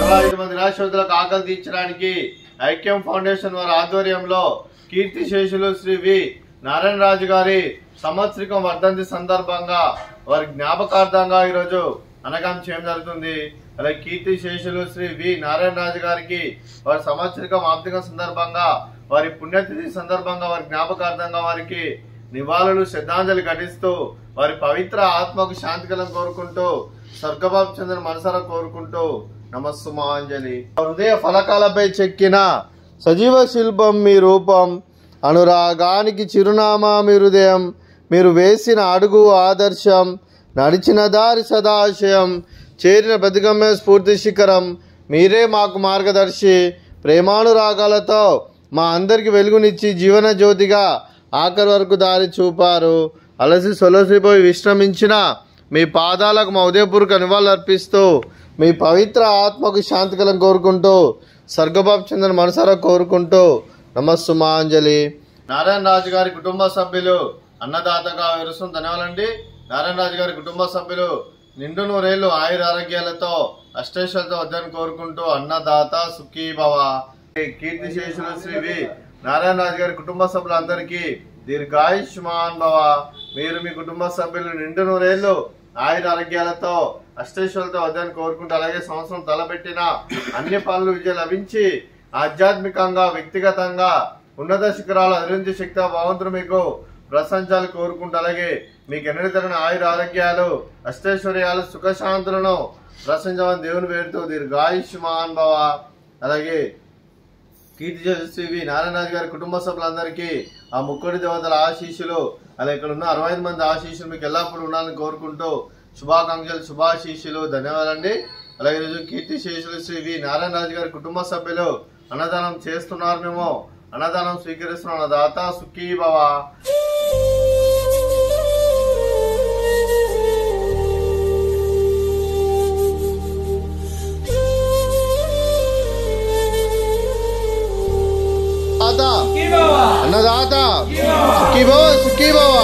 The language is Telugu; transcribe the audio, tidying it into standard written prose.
25 మంది నిరాశ్రతులకు ఆకలి తీర్చడానికి ఐక్యం ఫౌండేషన్ వారి ఆధ్వర్యంలో కీర్తిశేషులు శ్రీ వి నారాయణ రాజు గారి సంవత్సరికం వర్ధంతి సందర్భంగా వారి జ్ఞాపకార్థంగా ఈరోజు అన్నదానం చేయడం జరుగుతుంది. అలాగే కీర్తిశేషులు శ్రీ వి నారాయణ రాజు గారికి వారి సంవత్సరికం ఆర్థిక సందర్భంగా వారి పుణ్యతిథి సందర్భంగా వారి జ్ఞాపకార్థంగా వారికి నివాళులు శ్రద్ధాంజలి ఘటిస్తూ వారి పవిత్ర ఆత్మకు శాంతికలం కోరుకుంటూ స్వర్గబాబు చంద్ర మనసారా కోరుకుంటూ నమస్సుమాంజలి. హృదయ ఫలకాలపై చెక్కిన సజీవ శిల్పం మీ రూపం, అనురాగానికి చిరునామా మీ హృదయం, మీరు వేసిన అడుగు ఆదర్శం, నడిచిన దారి సదాశయం, చేరిన ప్రతిగమ్య స్ఫూర్తి శిఖరం, మీరే మాకు మార్గదర్శి. ప్రేమానురాగాలతో మా అందరికి వెలుగునిచ్చి జీవన జ్యోతిగా ఆఖరి వరకు దారి చూపారు. అలసి సొలసిపోయి విశ్రమించిన మీ పాదాలకు మా ఉదయపూర్వక నివాళులు అర్పిస్తూ మీ పవిత్ర ఆత్మకు శాంతికలం కోరుకుంటూ స్వర్గబాబు చంద్ర మనసారా కోరుకుంటూ నమస్సుమాంజలి. నారాయణ రాజు గారి కుటుంబ సభ్యులు అన్నదాతగా విరుస్తున్న ధన్యవాదాలండి. నారాయణ రాజు గారి కుటుంబ సభ్యులు నిండు నూరేళ్లు ఆయుర ఆరోగ్యాలతో అష్టైశ్వర్యాలతో వద్దని కోరుకుంటూ అన్నదాత సుఖీభవ. కీర్తిశేషులు శ్రీ వి నారాయణ రాజు గారి కుటుంబ సభ్యులందరికీ దీర్ఘాయుష్మాన్ భవ. మీరు మీ కుటుంబ సభ్యులు నిండు నూరేళ్లు ఆయుర ఆరోగ్యాలతో అష్టైశ్వర్యాలతో వద్దని కోరుకుంటూ అలాగే సంవత్సరం తలపెట్టిన అన్ని పనులు విజయం లభించి ఆధ్యాత్మికంగా వ్యక్తిగతంగా ఉన్నత శిఖరాలు అధిరించే శక్తి భగవంతుడు మీకు ప్రశంసాలు కోరుకుంటూ అలాగే మీకు ఎన్నడూ తగిన ఆయుర ఆరోగ్యాలు అష్టైశ్వర్యాలు సుఖశాంతులను ప్రశంసమని దేవుని పేరుతో దీర్ఘాయుష్మాన్ భవ. అలాగే కీర్తిశేషులు శ్రీ వి నారాయణ రాజు గారి కుటుంబ సభ్యులందరికీ ఆ ముక్కోటి దేవతల ఆశీస్సులు అలా ఇక్కడ ఉన్న 65 మంది ఆశీస్సులు మీకు ఎల్లప్పుడూ ఉండాలని కోరుకుంటూ శుభాకాంక్షలు శుభాశీస్సులు ధన్యవాదాలండి. అలాగే ఈరోజు కీర్తిశేషులు శ్రీ వి నారాయణ రాజు గారి కుటుంబ సభ్యులు అన్నదానం చేస్తున్నారు, మేము అన్నదానం స్వీకరిస్తున్నాం. అన్నదాత సుఖీ భవ. అన్నదాత సుఖీ భవ సుఖీ భవ.